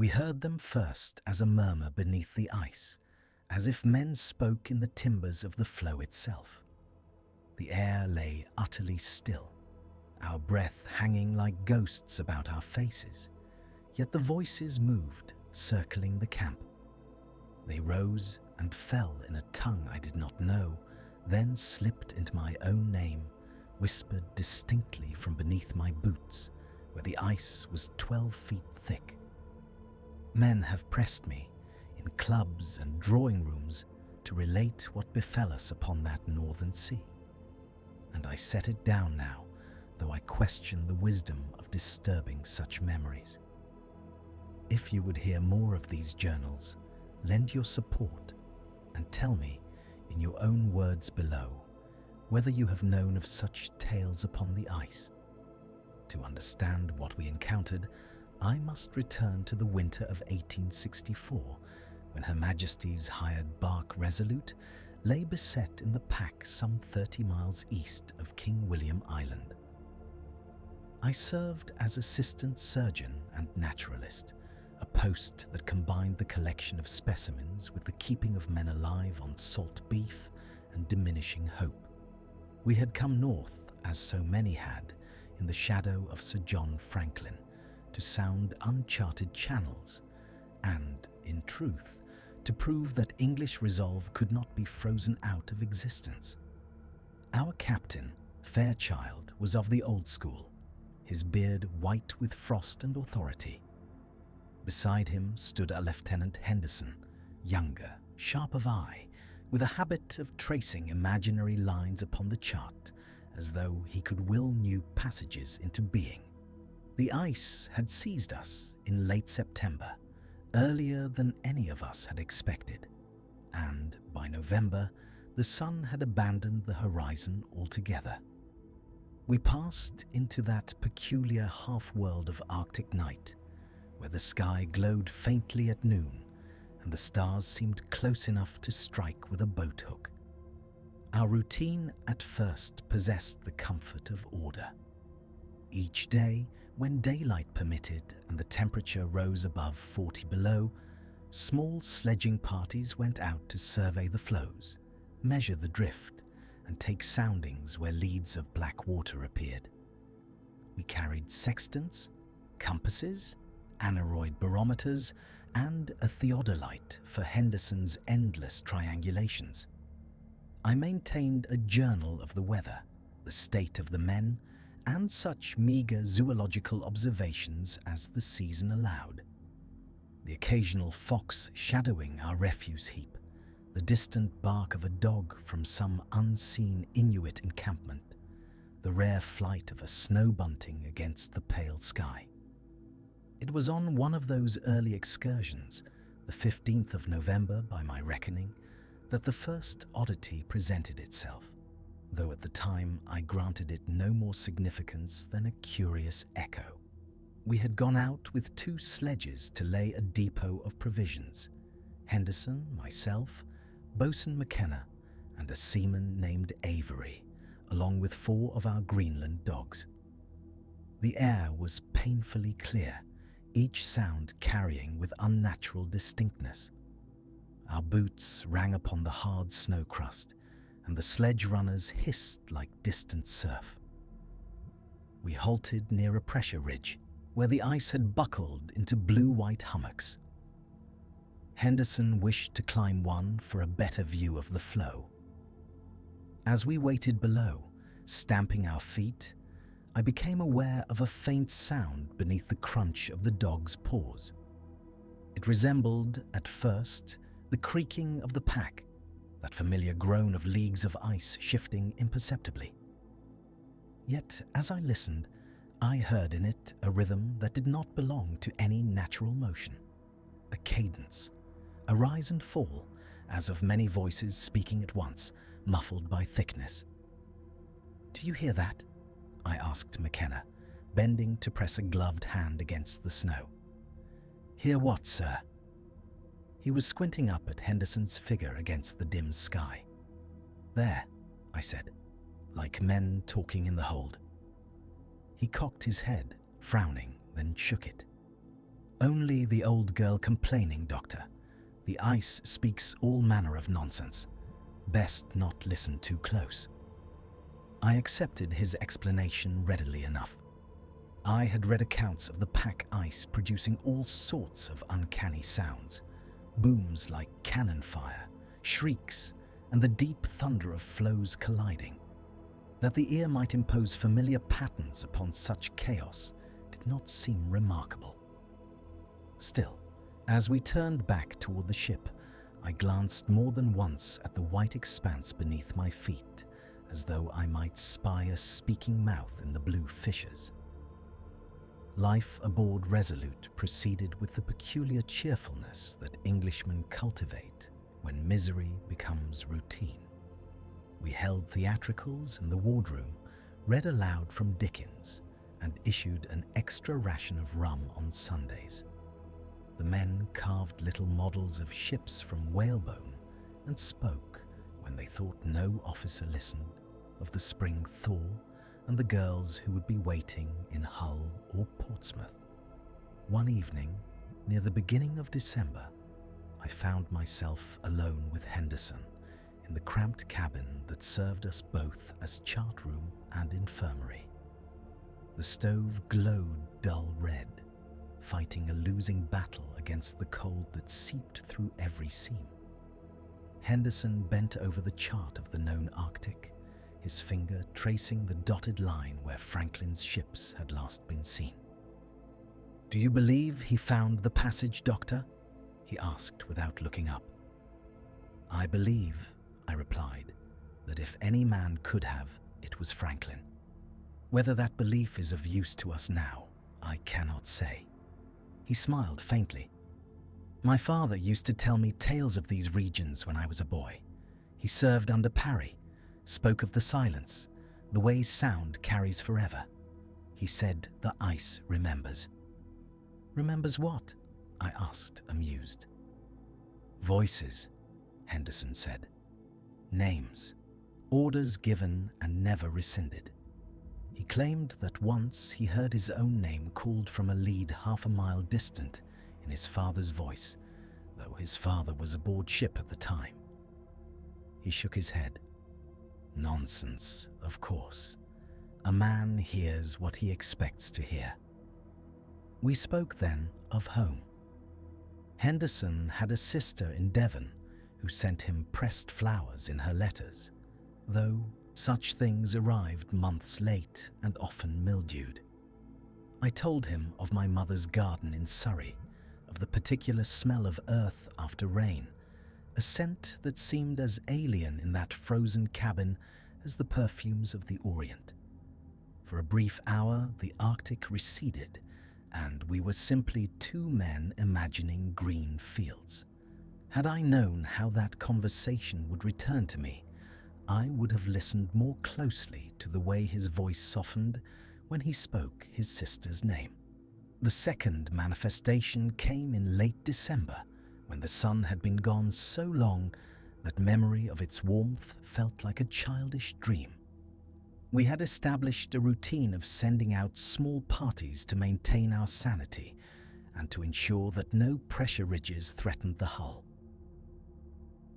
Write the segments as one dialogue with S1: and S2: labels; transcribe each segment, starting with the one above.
S1: We heard them first as a murmur beneath the ice, as if men spoke in the timbers of the floe itself. The air lay utterly still, our breath hanging like ghosts about our faces, yet the voices moved, circling the camp. They rose and fell in a tongue I did not know, then slipped into my own name, whispered distinctly from beneath my boots, where the ice was 12 feet thick. Men have pressed me, in clubs and drawing rooms, to relate what befell us upon that northern sea. And I set it down now, though I question the wisdom of disturbing such memories. If you would hear more of these journals, lend your support and tell me, in your own words below, whether you have known of such tales upon the ice. To understand what we encountered, I must return to the winter of 1864, when Her Majesty's hired bark Resolute lay beset in the pack some 30 miles east of King William Island. I served as assistant surgeon and naturalist, a post that combined the collection of specimens with the keeping of men alive on salt beef and diminishing hope. We had come north, as so many had, in the shadow of Sir John Franklin, to sound uncharted channels and, in truth, to prove that English resolve could not be frozen out of existence. Our captain, Fairchild, was of the old school, his beard white with frost and authority. Beside him stood a Lieutenant Henderson, younger, sharp of eye, with a habit of tracing imaginary lines upon the chart, as though he could will new passages into being. The ice had seized us in late September, earlier than any of us had expected, and by November, the sun had abandoned the horizon altogether. We passed into that peculiar half-world of Arctic night, where the sky glowed faintly at noon and the stars seemed close enough to strike with a boat hook. Our routine at first possessed the comfort of order. Each day, when daylight permitted and the temperature rose above 40 below, small sledging parties went out to survey the floes, measure the drift, and take soundings where leads of black water appeared. We carried sextants, compasses, aneroid barometers, and a theodolite for Henderson's endless triangulations. I maintained a journal of the weather, the state of the men, and such meagre zoological observations as the season allowed. The occasional fox shadowing our refuse heap, the distant bark of a dog from some unseen Inuit encampment, the rare flight of a snow bunting against the pale sky. It was on one of those early excursions, the 15th of November by my reckoning, that the first oddity presented itself, though at the time I granted it no more significance than a curious echo. We had gone out with 2 sledges to lay a depot of provisions. Henderson, myself, Boatswain McKenna, and a seaman named Avery, along with 4 of our Greenland dogs. The air was painfully clear, each sound carrying with unnatural distinctness. Our boots rang upon the hard snow crust, and the sledge runners hissed like distant surf. We halted near a pressure ridge, where the ice had buckled into blue-white hummocks. Henderson wished to climb one for a better view of the floe. As we waited below, stamping our feet, I became aware of a faint sound beneath the crunch of the dog's paws. It resembled, at first, the creaking of the pack, that familiar groan of leagues of ice shifting imperceptibly. Yet, as I listened, I heard in it a rhythm that did not belong to any natural motion, a cadence, a rise and fall, as of many voices speaking at once, muffled by thickness. "Do you hear that?" I asked McKenna, bending to press a gloved hand against the snow. "Hear what, sir?" He was squinting up at Henderson's figure against the dim sky. "There," I said, like men talking in the hold. He cocked his head, frowning, then shook it. Only the old girl complaining, Doctor. The ice speaks all manner of nonsense. Best not listen too close. I accepted his explanation readily enough. I had read accounts of the pack ice producing all sorts of uncanny sounds, booms like cannon fire, shrieks, and the deep thunder of floes colliding. That the ear might impose familiar patterns upon such chaos did not seem remarkable. Still, as we turned back toward the ship, I glanced more than once at the white expanse beneath my feet, as though I might spy a speaking mouth in the blue fissures. Life aboard Resolute proceeded with the peculiar cheerfulness that Englishmen cultivate when misery becomes routine. We held theatricals in the wardroom, read aloud from Dickens, and issued an extra ration of rum on Sundays. The men carved little models of ships from whalebone and spoke, when they thought no officer listened, of the spring thaw and the girls who would be waiting in Hull or Portsmouth. One evening, near the beginning of December, I found myself alone with Henderson in the cramped cabin that served us both as chart room and infirmary. The stove glowed dull red, fighting a losing battle against the cold that seeped through every seam. Henderson bent over the chart of the known Arctic, his finger tracing the dotted line where Franklin's ships had last been seen. "Do you believe he found the passage, Doctor?" he asked without looking up. "I believe," I replied, "that if any man could have, it was Franklin. Whether that belief is of use to us now, I cannot say." He smiled faintly. "My father used to tell me tales of these regions when I was a boy. He served under Parry, spoke of the silence, the way sound carries forever. He said the ice remembers." "Remembers what?" I asked, amused. "Voices," Henderson said. "Names, orders given and never rescinded. He claimed that once he heard his own name called from a lead half a mile distant in his father's voice, though his father was aboard ship at the time." He shook his head. "Nonsense, of course. A man hears what he expects to hear." We spoke then of home. Henderson had a sister in Devon who sent him pressed flowers in her letters, though such things arrived months late and often mildewed. I told him of my mother's garden in Surrey, of the particular smell of earth after rain, a scent that seemed as alien in that frozen cabin as the perfumes of the Orient. For a brief hour, the Arctic receded, and we were simply two men imagining green fields. Had I known how that conversation would return to me, I would have listened more closely to the way his voice softened when he spoke his sister's name. The second manifestation came in late December, when the sun had been gone so long that memory of its warmth felt like a childish dream. We had established a routine of sending out small parties to maintain our sanity and to ensure that no pressure ridges threatened the hull.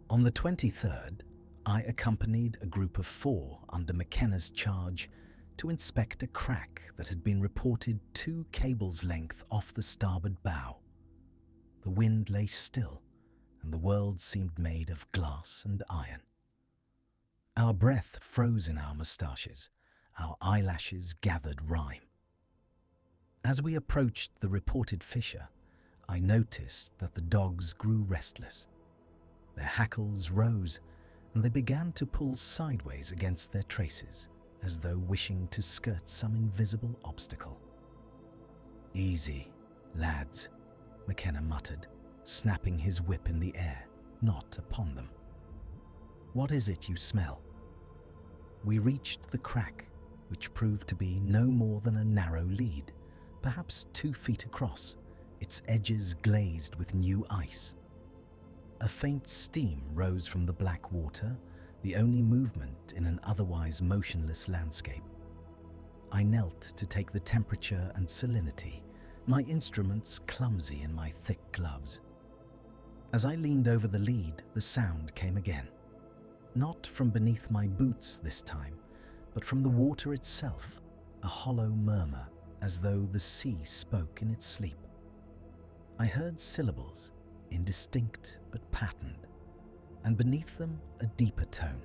S1: On the 23rd, I accompanied a group of 4 under McKenna's charge to inspect a crack that had been reported 2 cables' length off the starboard bow. The wind lay still, and the world seemed made of glass and iron. Our breath froze in our moustaches, our eyelashes gathered rime. As we approached the reported fissure, I noticed that the dogs grew restless. Their hackles rose, and they began to pull sideways against their traces, as though wishing to skirt some invisible obstacle. "Easy, lads," McKenna muttered, snapping his whip in the air, not upon them. "What is it you smell?" We reached the crack, which proved to be no more than a narrow lead, perhaps 2 feet across, its edges glazed with new ice. A faint steam rose from the black water, the only movement in an otherwise motionless landscape. I knelt to take the temperature and salinity, my instruments clumsy in my thick gloves. As I leaned over the lead, the sound came again. Not from beneath my boots this time, but from the water itself, a hollow murmur as though the sea spoke in its sleep. I heard syllables, indistinct but patterned, and beneath them a deeper tone,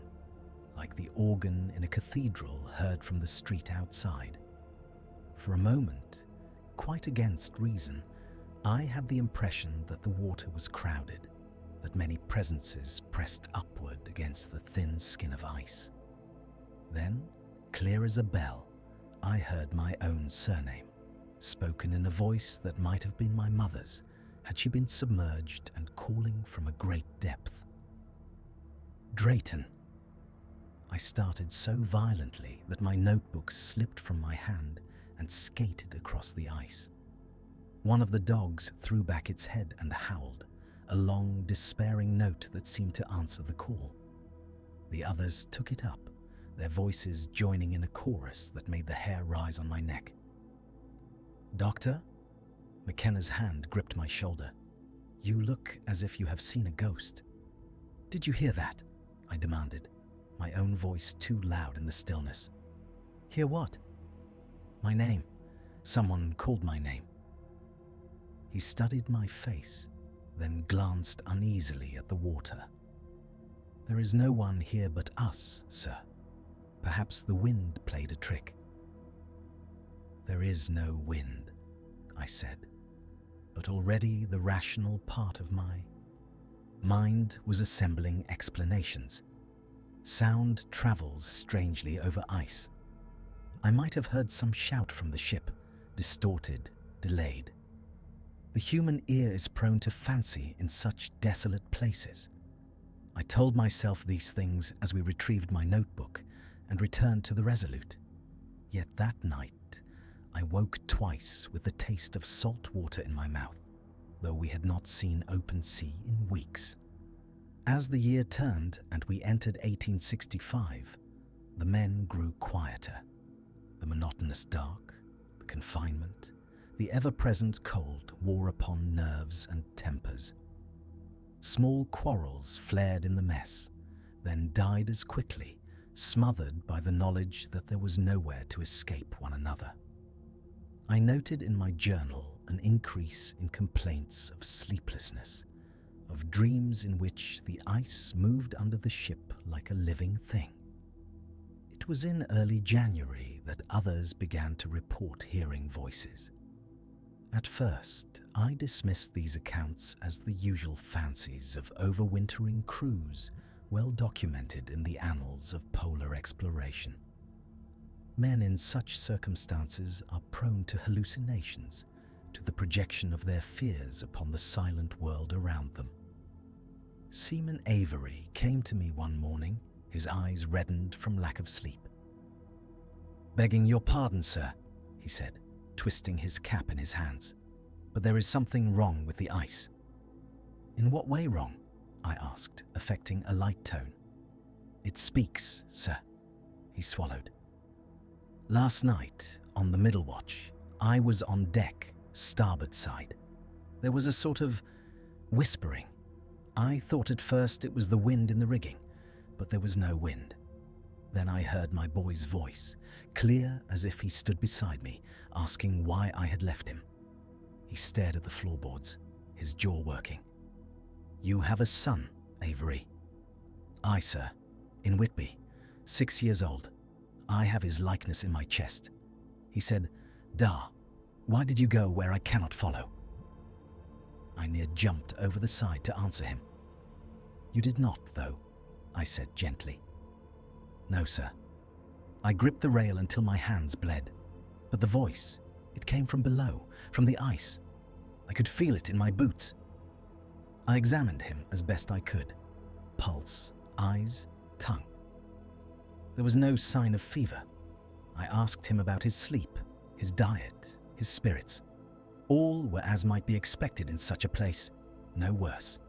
S1: like the organ in a cathedral heard from the street outside. For a moment, quite against reason, I had the impression that the water was crowded, that many presences pressed upward against the thin skin of ice. Then, clear as a bell, I heard my own surname, spoken in a voice that might have been my mother's had she been submerged and calling from a great depth. Drayton. I started so violently that my notebook slipped from my hand and skated across the ice. One of the dogs threw back its head and howled, a long, despairing note that seemed to answer the call. The others took it up, their voices joining in a chorus that made the hair rise on my neck. "Doctor?" McKenna's hand gripped my shoulder. "You look as if you have seen a ghost." "Did you hear that?" I demanded, my own voice too loud in the stillness. "Hear what?" "My name. Someone called my name." He studied my face, then glanced uneasily at the water. "There is no one here but us, sir. Perhaps the wind played a trick." "There is no wind," I said, but already the rational part of my mind was assembling explanations. Sound travels strangely over ice. I might have heard some shout from the ship, distorted, delayed. The human ear is prone to fancy in such desolate places. I told myself these things as we retrieved my notebook and returned to the Resolute. Yet that night, I woke twice with the taste of salt water in my mouth, though we had not seen open sea in weeks. As the year turned and we entered 1865, the men grew quieter. The monotonous dark, the confinement, the ever-present cold wore upon nerves and tempers. Small quarrels flared in the mess, then died as quickly, smothered by the knowledge that there was nowhere to escape one another. I noted in my journal an increase in complaints of sleeplessness, of dreams in which the ice moved under the ship like a living thing. It was in early January that others began to report hearing voices. At first, I dismissed these accounts as the usual fancies of overwintering crews well documented in the annals of polar exploration. Men in such circumstances are prone to hallucinations, to the projection of their fears upon the silent world around them. Seaman Avery came to me one morning, his eyes reddened from lack of sleep. "Begging your pardon, sir," he said, twisting his cap in his hands, "but there is something wrong with the ice." "In what way wrong?" I asked, affecting a light tone. "It speaks, sir." He swallowed. "Last night, on the middle watch, I was on deck, starboard side. There was a sort of whispering. I thought at first it was the wind in the rigging, but there was no wind. Then I heard my boy's voice, clear as if he stood beside me, asking why I had left him. He stared at the floorboards, his jaw working. "You have a son, Avery?" "Aye, sir, in Whitby, 6 years old. I have his likeness in my chest." He said, "Da, why did you go where I cannot follow?" I near jumped over the side to answer him. "You did not, though," I said gently. "No, sir. I gripped the rail until my hands bled. But the voice, it came from below, from the ice. I could feel it in my boots." I examined him as best I could. Pulse, eyes, tongue. There was no sign of fever. I asked him about his sleep, his diet, his spirits. All were as might be expected in such a place, no worse.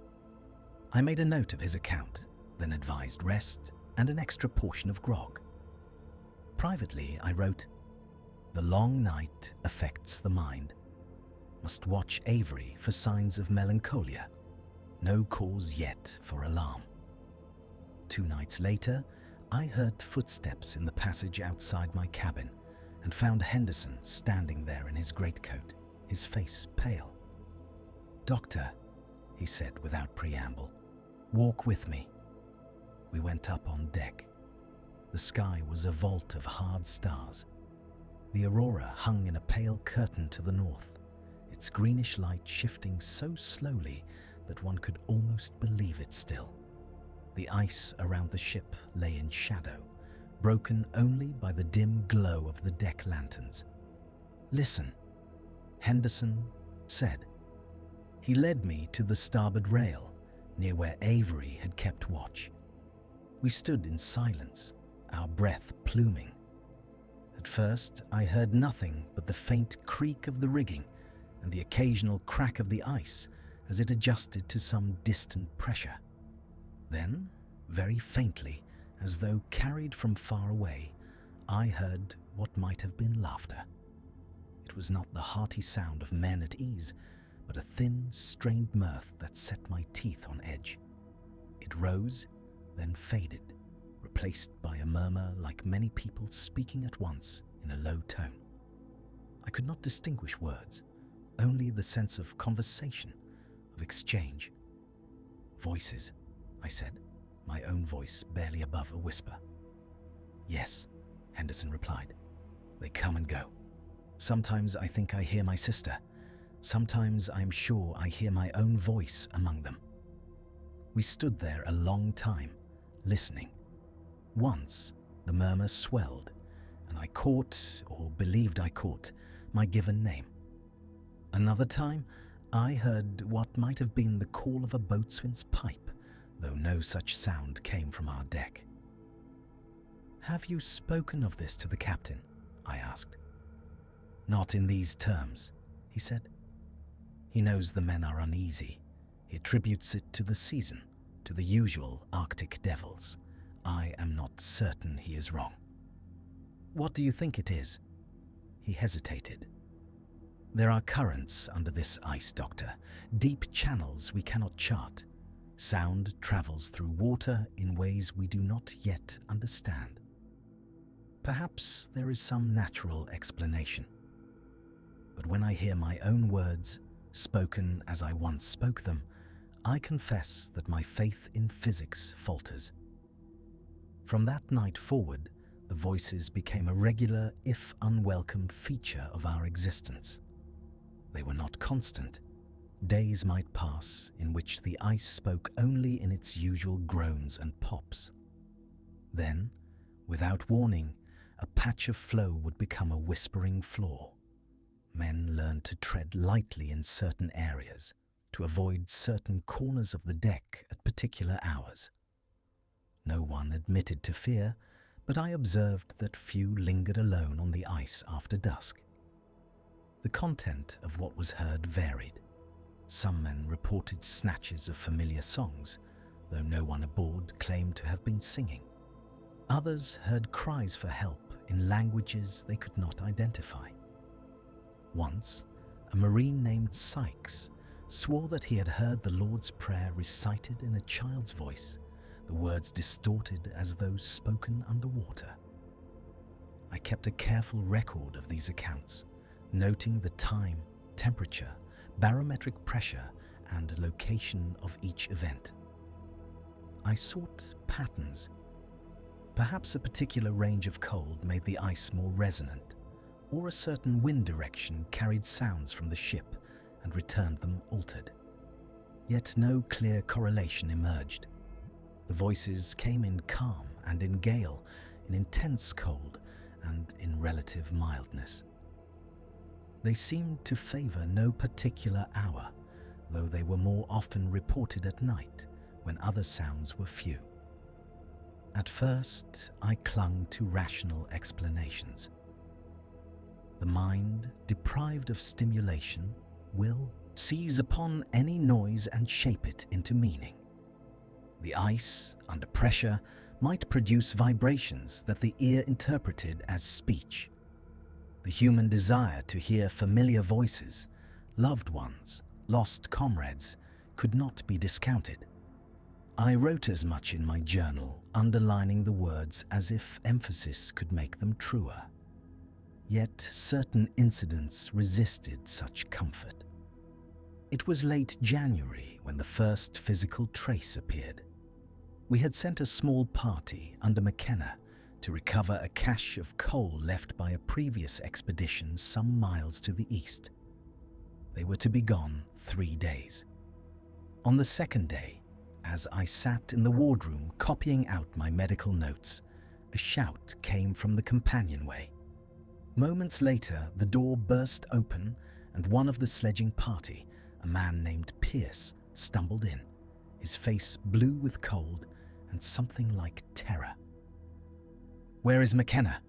S1: I made a note of his account, then advised rest and an extra portion of grog. Privately, I wrote, "The long night affects the mind. Must watch Avery for signs of melancholia. No cause yet for alarm. 2 nights later, I heard footsteps in the passage outside my cabin and found Henderson standing there in his greatcoat, his face pale. "Doctor," he said without preamble, "walk with me." We went up on deck. The sky was a vault of hard stars. The aurora hung in a pale curtain to the north, its greenish light shifting so slowly that one could almost believe it still. The ice around the ship lay in shadow, broken only by the dim glow of the deck lanterns. "Listen," Henderson said. He led me to the starboard rail, near where Avery had kept watch. We stood in silence, our breath pluming. At first, I heard nothing but the faint creak of the rigging and the occasional crack of the ice as it adjusted to some distant pressure. Then, very faintly, as though carried from far away, I heard what might have been laughter. It was not the hearty sound of men at ease, but a thin, strained mirth that set my teeth on edge. It rose, then faded, replaced by a murmur like many people speaking at once in a low tone. I could not distinguish words, only the sense of conversation, of exchange. "Voices," I said, my own voice barely above a whisper. "Yes," Henderson replied. "They come and go. Sometimes I think I hear my sister. Sometimes I am sure I hear my own voice among them." We stood there a long time, listening. Once, the murmur swelled, and I caught, or believed I caught, my given name. Another time, I heard what might have been the call of a boatswain's pipe, though no such sound came from our deck. "Have you spoken of this to the captain?" I asked. "Not in these terms," he said. "He knows the men are uneasy. He attributes it to the season, to the usual Arctic devils. I am not certain he is wrong." "What do you think it is?" He hesitated. "There are currents under this ice, Doctor, deep channels we cannot chart. Sound travels through water in ways we do not yet understand. Perhaps there is some natural explanation. But when I hear my own words, spoken as I once spoke them, I confess that my faith in physics falters." From that night forward, the voices became a regular, if unwelcome, feature of our existence. They were not constant. Days might pass in which the ice spoke only in its usual groans and pops. Then, without warning, a patch of floe would become a whispering floor. Men learned to tread lightly in certain areas, to avoid certain corners of the deck at particular hours. No one admitted to fear, but I observed that few lingered alone on the ice after dusk. The content of what was heard varied. Some men reported snatches of familiar songs, though no one aboard claimed to have been singing. Others heard cries for help in languages they could not identify. Once, a Marine named Sykes swore that he had heard the Lord's Prayer recited in a child's voice, the words distorted as though spoken underwater. I kept a careful record of these accounts, noting the time, temperature, barometric pressure, and location of each event. I sought patterns. Perhaps a particular range of cold made the ice more resonant, or a certain wind direction carried sounds from the ship and returned them altered. Yet no clear correlation emerged. The voices came in calm and in gale, in intense cold and in relative mildness. They seemed to favor no particular hour, though they were more often reported at night when other sounds were few. At first, I clung to rational explanations. The mind, deprived of stimulation, will seize upon any noise and shape it into meaning. The ice, under pressure, might produce vibrations that the ear interpreted as speech. The human desire to hear familiar voices, Loved ones, lost comrades, could not be discounted. I wrote as much in my journal, underlining the words as if emphasis could make them truer. Yet certain incidents resisted such comfort. It was late January when the first physical trace appeared. We had sent a small party under McKenna to recover a cache of coal left by a previous expedition some miles to the east. They were to be gone 3 days. On the second day, as I sat in the wardroom copying out my medical notes, a shout came from the companionway. Moments later, the door burst open and one of the sledging party, a man named Pierce, stumbled in, his face blue with cold and something like terror. "Where is McKenna?"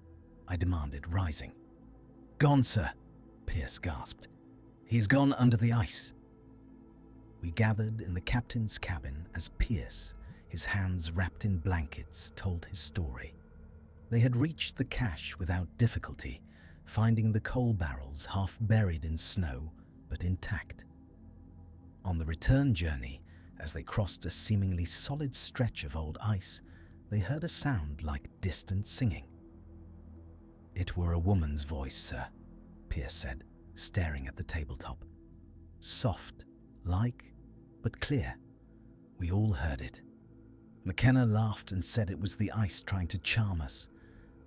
S1: I demanded, rising. "Gone, sir," Pierce gasped. "He's gone under the ice." We gathered in the captain's cabin as Pierce, his hands wrapped in blankets, told his story. They had reached the cache without difficulty, finding the coal barrels half buried in snow but intact. On the return journey, as they crossed a seemingly solid stretch of old ice, they heard a sound like distant singing. "It were a woman's voice, sir," Pierce said, staring at the tabletop. "Soft, like, but clear. We all heard it." McKenna laughed and said it was the ice trying to charm us,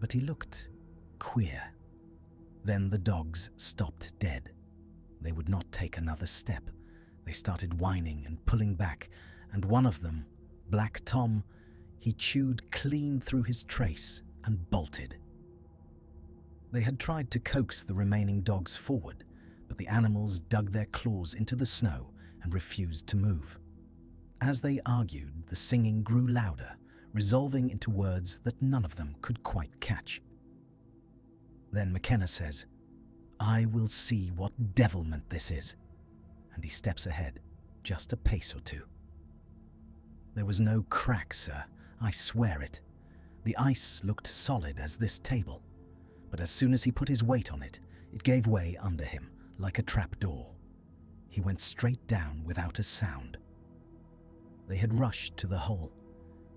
S1: but he looked queer. Then the dogs stopped dead. They would not take another step. They started whining and pulling back, and one of them, Black Tom, he chewed clean through his trace and bolted. They had tried to coax the remaining dogs forward, but the animals dug their claws into the snow and refused to move. As they argued, the singing grew louder, resolving into words that none of them could quite catch. Then McKenna says, "I will see what devilment this is," and he steps ahead, just a pace or two. There was no crack, sir, I swear it. The ice looked solid as this table, but as soon as he put his weight on it, it gave way under him like a trap door. He went straight down without a sound. They had rushed to the hole,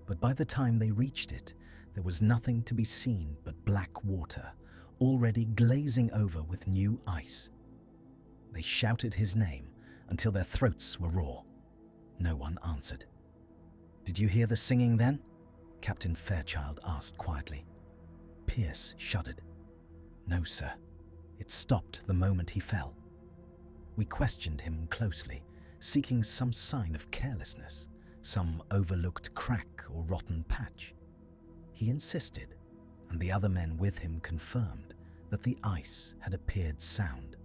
S1: but by the time they reached it, there was nothing to be seen but black water, already glazing over with new ice. They shouted his name until their throats were raw. No one answered. "Did you hear the singing then?" Captain Fairchild asked quietly. Pierce shuddered. "No, sir. It stopped the moment he fell." We questioned him closely, seeking some sign of carelessness, some overlooked crack or rotten patch. He insisted, and the other men with him confirmed that the ice had appeared sound.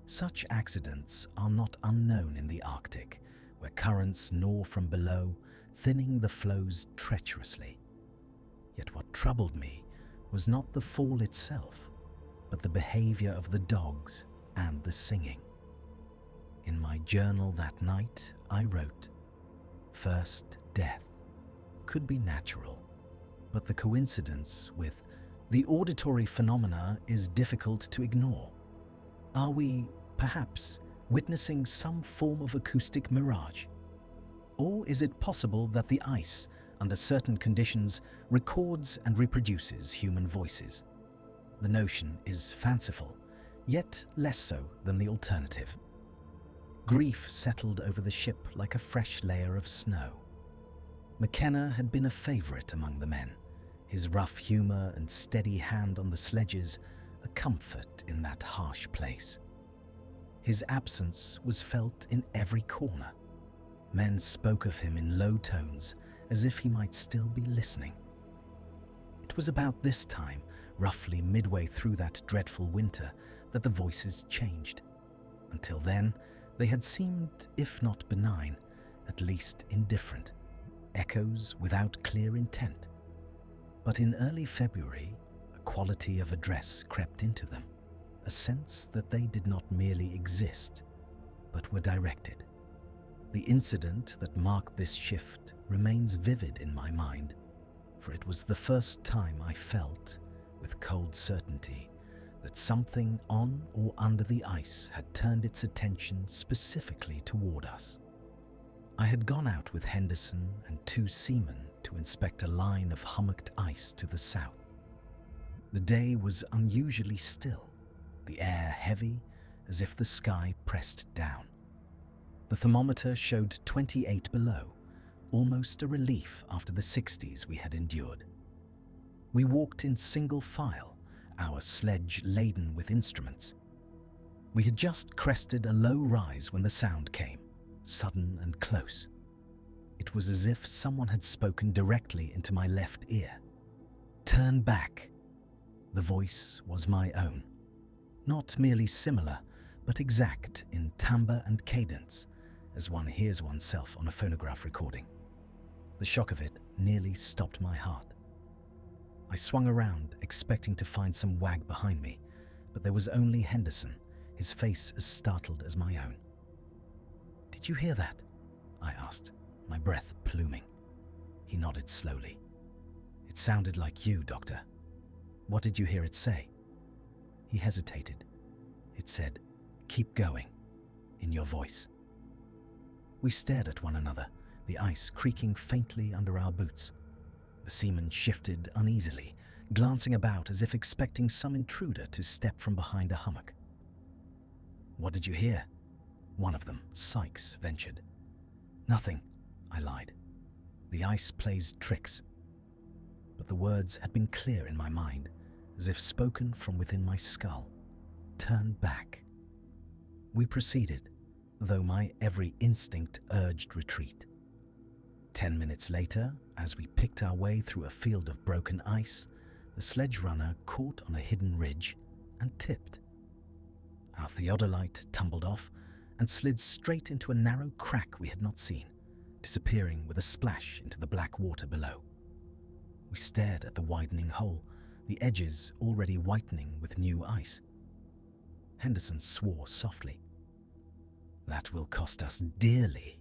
S1: Such accidents are not unknown in the Arctic, where currents gnaw from below, thinning the floes treacherously. Yet what troubled me was not the fall itself, but the behavior of the dogs and the singing. In my journal that night, I wrote, "First death could be natural, but the coincidence with the auditory phenomena is difficult to ignore. Are we, perhaps, witnessing some form of acoustic mirage? Or is it possible that the ice, under certain conditions, records and reproduces human voices? The notion is fanciful, yet less so than the alternative." Grief settled over the ship like a fresh layer of snow. McKenna had been a favorite among the men, his rough humor and steady hand on the sledges a comfort in that harsh place. His absence was felt in every corner. Men spoke of him in low tones as if he might still be listening. It was about this time, roughly midway through that dreadful winter, that the voices changed. Until then, they had seemed, if not benign, at least indifferent, echoes without clear intent. But in early February, a quality of address crept into them, a sense that they did not merely exist, but were directed. The incident that marked this shift remains vivid in my mind, for it was the first time I felt, with cold certainty, that something on or under the ice had turned its attention specifically toward us. I had gone out with Henderson and 2 seamen to inspect a line of hummocked ice to the south. The day was unusually still, the air heavy as if the sky pressed down. The thermometer showed 28 below, almost a relief after the 60s we had endured. We walked in single file, our sledge laden with instruments. We had just crested a low rise when the sound came, sudden and close. It was as if someone had spoken directly into my left ear. "Turn back." The voice was my own. Not merely similar, but exact in timbre and cadence, as one hears oneself on a phonograph recording. The shock of it nearly stopped my heart. I swung around, expecting to find some wag behind me, but there was only Henderson, his face as startled as my own. "Did you hear that?" I asked, my breath pluming. He nodded slowly. "It sounded like you, Doctor. What did you hear it say?" He hesitated. It said, "Keep going," in your voice. We stared at one another, the ice creaking faintly under our boots. The seaman shifted uneasily, glancing about as if expecting some intruder to step from behind a hummock. "What did you hear?" One of them, Sykes, ventured. "Nothing," I lied. "The ice plays tricks." But the words had been clear in my mind, as if spoken from within my skull. "Turn back." We proceeded, though my every instinct urged retreat. 10 minutes later, as we picked our way through a field of broken ice, the sledge runner caught on a hidden ridge and tipped. Our theodolite tumbled off and slid straight into a narrow crack we had not seen, disappearing with a splash into the black water below. We stared at the widening hole, the edges already whitening with new ice. Henderson swore softly. "That will cost us dearly,"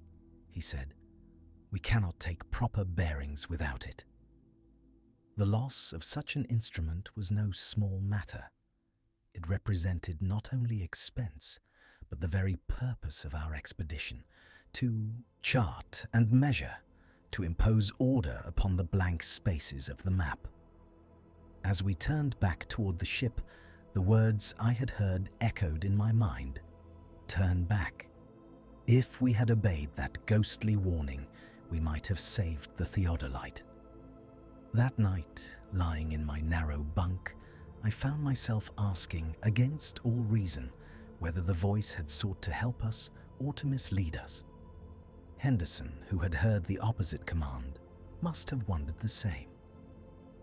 S1: he said. "We cannot take proper bearings without it." The loss of such an instrument was no small matter. It represented not only expense, but the very purpose of our expedition, to chart and measure, to impose order upon the blank spaces of the map. As we turned back toward the ship, the words I had heard echoed in my mind. "Turn back." If we had obeyed that ghostly warning, we might have saved the theodolite. That night, lying in my narrow bunk, I found myself asking, against all reason, whether the voice had sought to help us or to mislead us. Henderson, who had heard the opposite command, must have wondered the same.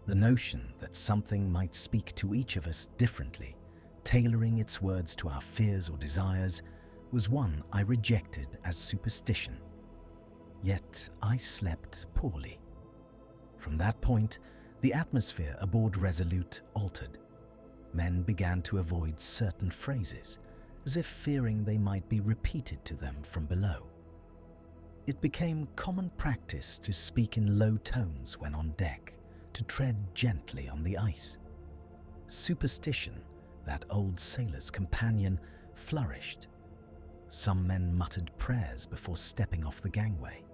S1: The notion that something might speak to each of us differently, tailoring its words to our fears or desires, was one I rejected as superstition. Yet I slept poorly. From that point, the atmosphere aboard Resolute altered. Men began to avoid certain phrases, as if fearing they might be repeated to them from below. It became common practice to speak in low tones when on deck, to tread gently on the ice. Superstition, that old sailor's companion, flourished. Some men muttered prayers before stepping off the gangway.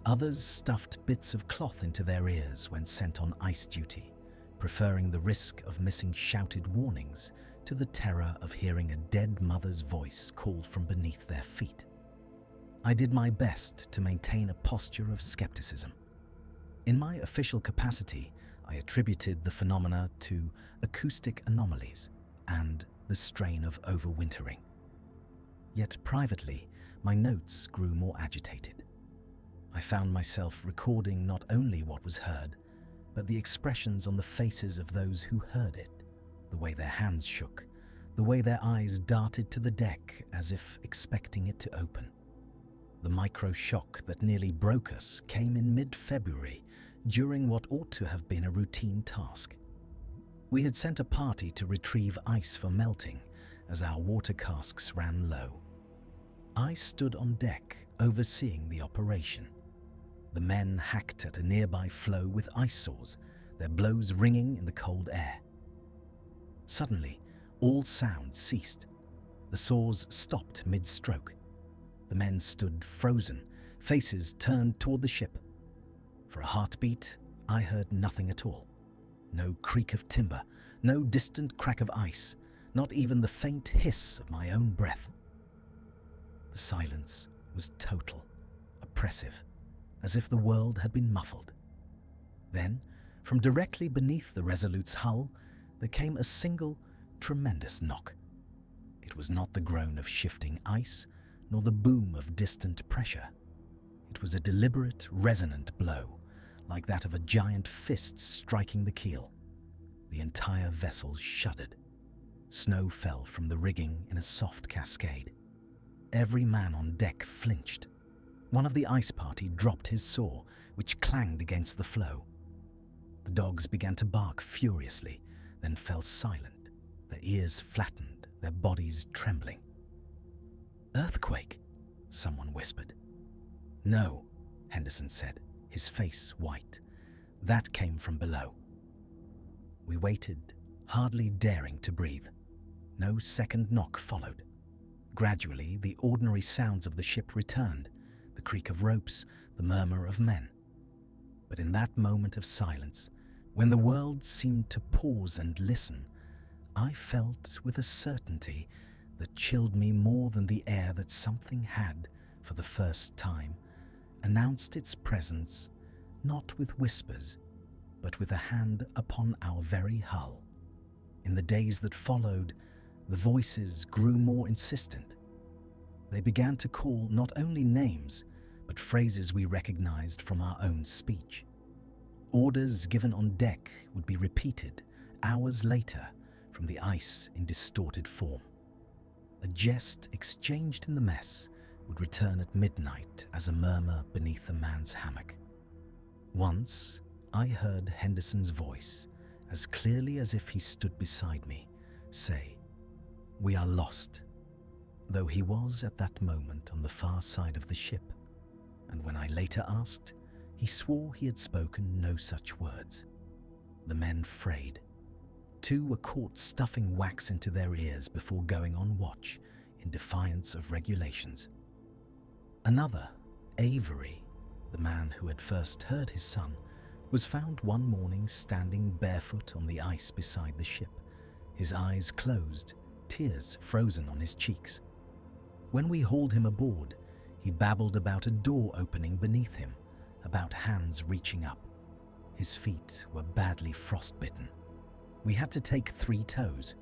S1: Others stuffed bits of cloth into their ears when sent on ice duty, preferring the risk of missing shouted warnings to the terror of hearing a dead mother's voice called from beneath their feet. I did my best to maintain a posture of skepticism. In my official capacity, I attributed the phenomena to acoustic anomalies and the strain of overwintering. Yet privately, my notes grew more agitated. I found myself recording not only what was heard, but the expressions on the faces of those who heard it, the way their hands shook, the way their eyes darted to the deck as if expecting it to open. The micro-shock that nearly broke us came in mid-February, during what ought to have been a routine task. We had sent a party to retrieve ice for melting as our water casks ran low. I stood on deck, overseeing the operation. The men hacked at a nearby floe with ice saws, their blows ringing in the cold air. Suddenly, All sound ceased. The saws stopped mid-stroke. The men stood frozen, faces turned toward the ship. For a heartbeat, I heard nothing at all. No creak of timber, no distant crack of ice, not even the faint hiss of my own breath. The silence was total, oppressive, as if the world had been muffled. Then, from directly beneath the Resolute's hull, there came a single, tremendous knock. It was not the groan of shifting ice, nor the boom of distant pressure. It was a deliberate, resonant blow, like that of a giant fist striking the keel. The entire vessel shuddered. Snow fell from the rigging in a soft cascade. Every man on deck flinched. One of the ice party dropped his saw, which clanged against the floe. The dogs began to bark furiously, then fell silent, their ears flattened, their bodies trembling. "Earthquake," someone whispered. "No," Henderson said, his face white. "That came from below." We waited, hardly daring to breathe. No second knock followed. Gradually, the ordinary sounds of the ship returned, the creak of ropes, the murmur of men. But in that moment of silence, when the world seemed to pause and listen, I felt with a certainty that chilled me more than the air that something had, for the first time, announced its presence, not with whispers, but with a hand upon our very hull. In the days that followed, the voices grew more insistent. They began to call not only names, but phrases we recognized from our own speech. Orders given on deck would be repeated hours later from the ice in distorted form. A jest exchanged in the mess would return at midnight as a murmur beneath a man's hammock. Once, I heard Henderson's voice, as clearly as if he stood beside me, say, "We are lost," though he was at that moment on the far side of the ship, and when I later asked, he swore he had spoken no such words. The men frayed. 2 were caught stuffing wax into their ears before going on watch in defiance of regulations. Another, Avery, the man who had first heard his son, was found one morning standing barefoot on the ice beside the ship, his eyes closed, tears frozen on his cheeks. When we hauled him aboard, he babbled about a door opening beneath him, about hands reaching up. His feet were badly frostbitten. We had to take 3 tows.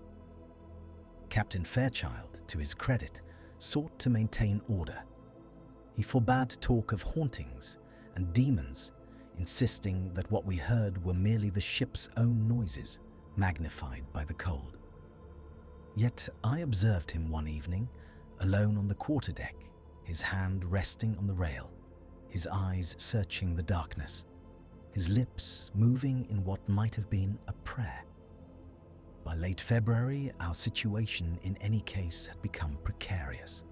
S1: Captain Fairchild, to his credit, sought to maintain order. He forbade talk of hauntings and demons, insisting that what we heard were merely the ship's own noises, magnified by the cold. Yet I observed him one evening, alone on the quarterdeck, his hand resting on the rail, his eyes searching the darkness, his lips moving in what might have been a prayer. By late February, our situation in any case had become precarious.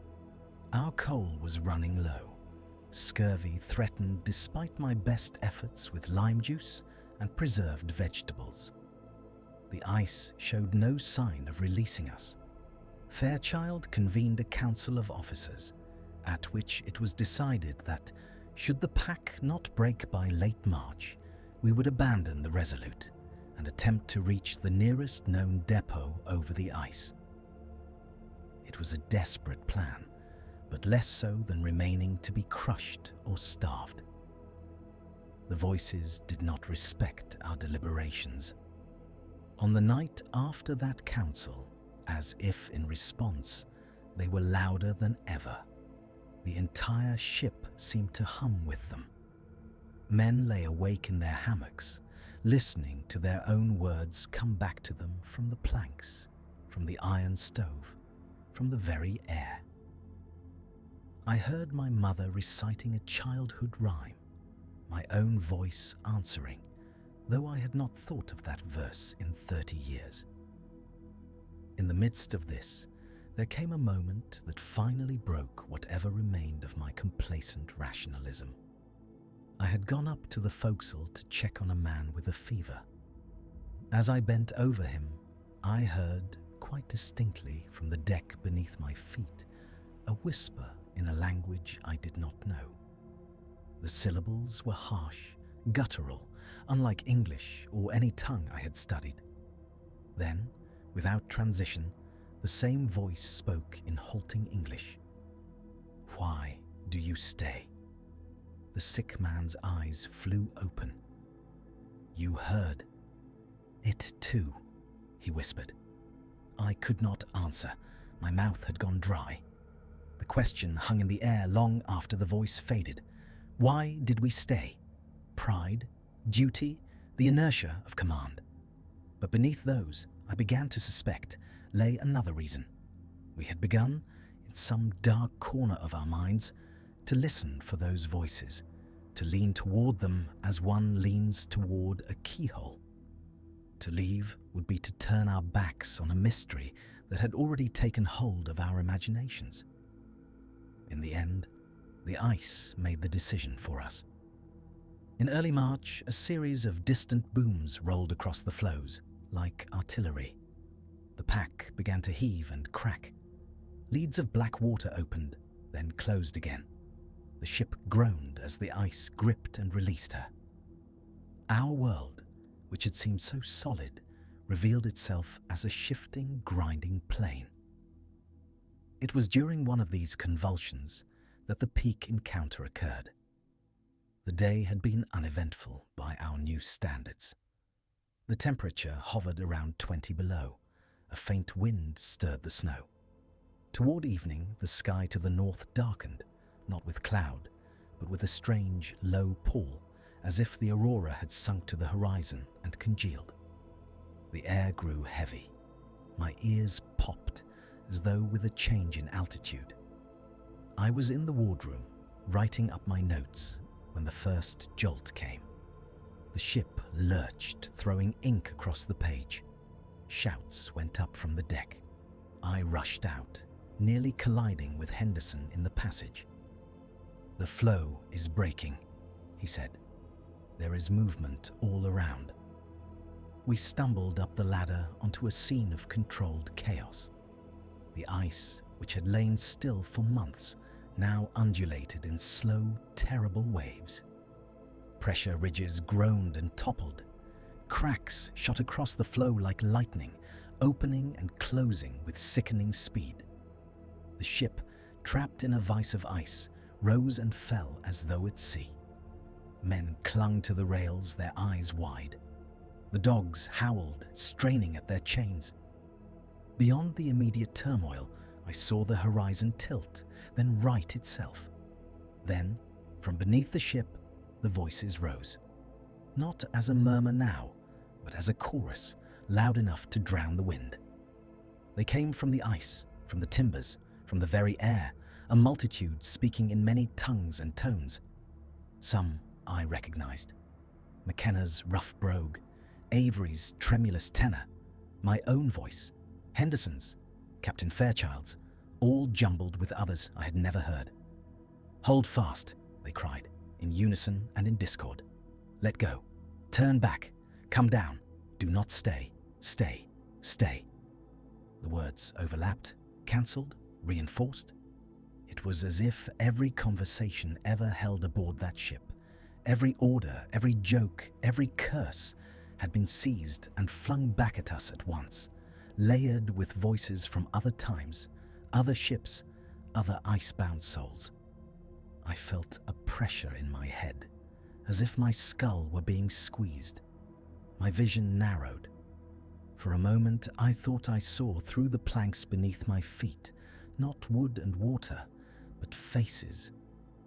S1: Our coal was running low. Scurvy threatened despite my best efforts with lime juice and preserved vegetables. The ice showed no sign of releasing us. Fairchild convened a council of officers, at which it was decided that, should the pack not break by late March, we would abandon the Resolute and attempt to reach the nearest known depot over the ice. It was a desperate plan, but less so than remaining to be crushed or starved. The voices did not respect our deliberations. On the night after that council, as if in response, they were louder than ever. The entire ship seemed to hum with them. Men lay awake in their hammocks, listening to their own words come back to them from the planks, from the iron stove, from the very air. I heard my mother reciting a childhood rhyme, my own voice answering, though I had not thought of that verse in 30 years. In the midst of this, there came a moment that finally broke whatever remained of my complacent rationalism. I had gone up to the forecastle to check on a man with a fever. As I bent over him, I heard, quite distinctly from the deck beneath my feet a whisper in a language I did not know. The syllables were harsh, guttural, unlike English or any tongue I had studied. Then, without transition, the same voice spoke in halting English. "Why do you stay?" The sick man's eyes flew open. "You heard." "It too," he whispered. I could not answer. My mouth had gone dry. The question hung in the air long after the voice faded. Why did we stay? Pride? Duty? The inertia of command? But beneath those, I began to suspect, lay another reason. We had begun, in some dark corner of our minds, to listen for those voices, to lean toward them as one leans toward a keyhole. To leave would be to turn our backs on a mystery that had already taken hold of our imaginations. In the end, the ice made the decision for us. In early March, a series of distant booms rolled across the floes, like artillery. The pack began to heave and crack. Leads of black water opened, then closed again. The ship groaned as the ice gripped and released her. Our world, which had seemed so solid, revealed itself as a shifting, grinding plain. It was during one of these convulsions that the peak encounter occurred. The day had been uneventful by our new standards. The temperature hovered around 20 below. A faint wind stirred the snow. Toward evening, the sky to the north darkened, not with cloud, but with a strange, low pall, as if the aurora had sunk to the horizon and congealed. The air grew heavy. My ears popped, as though with a change in altitude. I was in the wardroom, writing up my notes, when the first jolt came. The ship lurched, throwing ink across the page. Shouts went up from the deck. I rushed out, nearly colliding with Henderson in the passage. "The floe is breaking," he said. "There is movement all around." We stumbled up the ladder onto a scene of controlled chaos. The ice, which had lain still for months, now undulated in slow, terrible waves. Pressure ridges groaned and toppled. Cracks shot across the floe like lightning, opening and closing with sickening speed. The ship, trapped in a vise of ice, rose and fell as though at sea. Men clung to the rails, their eyes wide. The dogs howled, straining at their chains. Beyond the immediate turmoil, I saw the horizon tilt, then right itself. Then, from beneath the ship, the voices rose. Not as a murmur now, but as a chorus, loud enough to drown the wind. They came from the ice, from the timbers, from the very air, a multitude speaking in many tongues and tones. Some I recognized. McKenna's rough brogue, Avery's tremulous tenor, my own voice, Henderson's, Captain Fairchild's, all jumbled with others I had never heard. "Hold fast," they cried, in unison and in discord. "Let go. Turn back. Come down. Do not stay. Stay. Stay." The words overlapped, cancelled, reinforced. It was as if every conversation ever held aboard that ship, every order, every joke, every curse, had been seized and flung back at us at once, layered with voices from other times, other ships, other icebound souls. I felt a pressure in my head, as if my skull were being squeezed. My vision narrowed. For a moment, I thought I saw through the planks beneath my feet, not wood and water, but faces,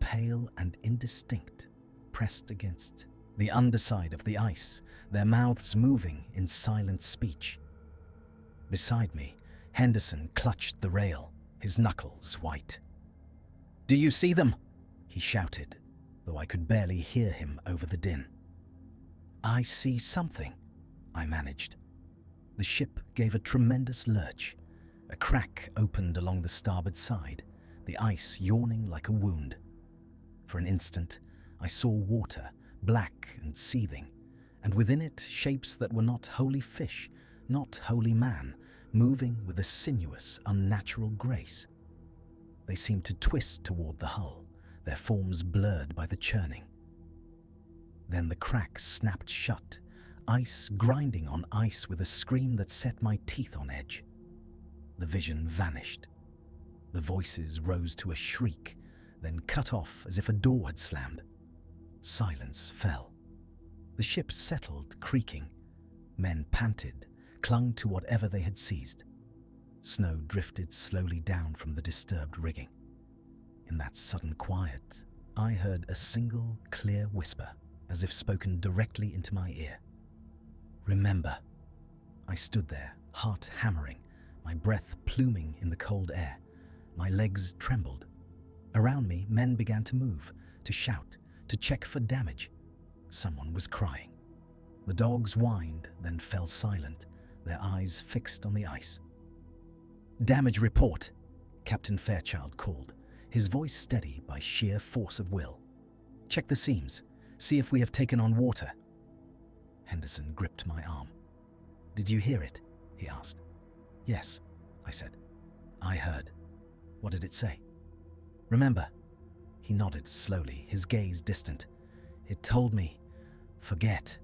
S1: pale and indistinct, pressed against the underside of the ice, their mouths moving in silent speech. Beside me, Henderson clutched the rail, his knuckles white. "Do you see them?" he shouted, though I could barely hear him over the din. "I see something," I managed. The ship gave a tremendous lurch. A crack opened along the starboard side, the ice yawning like a wound. For an instant, I saw water, black and seething, and within it shapes that were not wholly fish, not wholly man, moving with a sinuous, unnatural grace. They seemed to twist toward the hull, their forms blurred by the churning. Then the crack snapped shut, ice grinding on ice with a scream that set my teeth on edge. The vision vanished. The voices rose to a shriek, then cut off as if a door had slammed. Silence fell. The ship settled, creaking. Men panted, clung to whatever they had seized. Snow drifted slowly down from the disturbed rigging. In that sudden quiet, I heard a single, clear whisper, as if spoken directly into my ear. "Remember." I stood there, heart hammering, my breath pluming in the cold air. My legs trembled. Around me, men began to move, to shout, to check for damage. Someone was crying. The dogs whined, then fell silent, their eyes fixed on the ice. "Damage report," Captain Fairchild called, his voice steady by sheer force of will. "Check the seams. See if we have taken on water." Henderson gripped my arm. "Did you hear it?" he asked. "Yes," I said. "I heard." "What did it say?" "Remember." He nodded slowly, his gaze distant. "It told me, forget."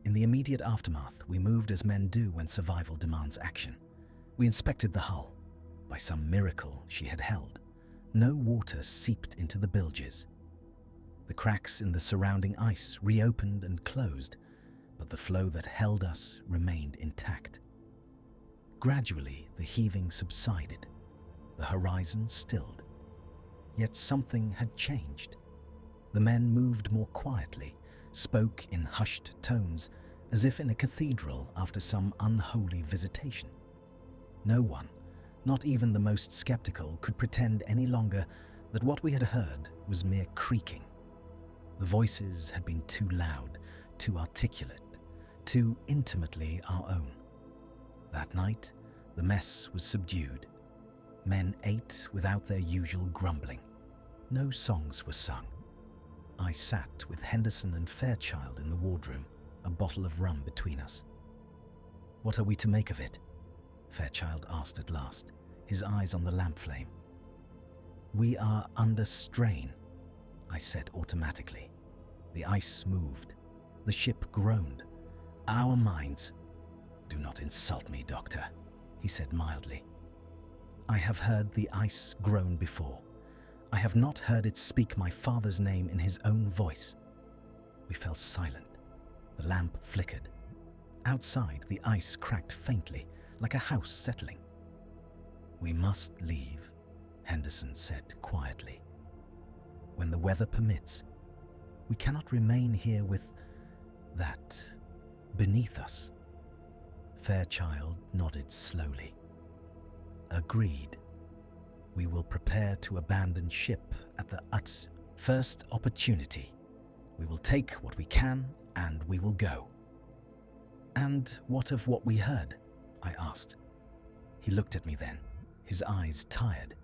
S1: In the immediate aftermath, we moved as men do when survival demands action. We inspected the hull. By some miracle, she had held. No water seeped into the bilges. The cracks in the surrounding ice reopened and closed, but the flow that held us remained intact. Gradually, the heaving subsided. The horizon stilled. Yet something had changed. The men moved more quietly, spoke in hushed tones, as if in a cathedral after some unholy visitation. No one, not even the most skeptical, could pretend any longer that what we had heard was mere creaking. The voices had been too loud, too articulate, too intimately our own. That night, the mess was subdued. Men ate without their usual grumbling. No songs were sung. I sat with Henderson and Fairchild in the wardroom, a bottle of rum between us. "What are we to make of it?" Fairchild asked at last, his eyes on the lamp flame. "We are under strain," I said automatically. The ice moved. The ship groaned. Our minds— "Do not insult me, Doctor," he said mildly. "I have heard the ice groan before. I have not heard it speak my father's name in his own voice." We fell silent. The lamp flickered. Outside, the ice cracked faintly, like a house settling. "We must leave," Henderson said quietly. "When the weather permits. We cannot remain here with that beneath us." Fairchild nodded slowly. "Agreed. We will prepare to abandon ship at the first opportunity. We will take what we can and we will go." "And what of what we heard?" I asked. He looked at me then, his eyes tired.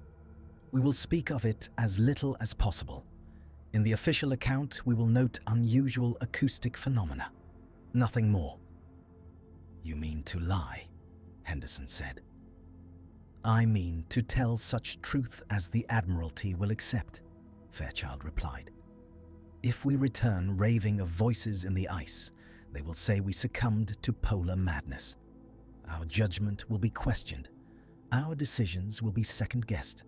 S1: "We will speak of it as little as possible. In the official account, we will note unusual acoustic phenomena. Nothing more." "You mean to lie?" Henderson said. "I mean to tell such truth as the Admiralty will accept," Fairchild replied. "If we return raving of voices in the ice, they will say we succumbed to polar madness. Our judgment will be questioned. Our decisions will be second-guessed.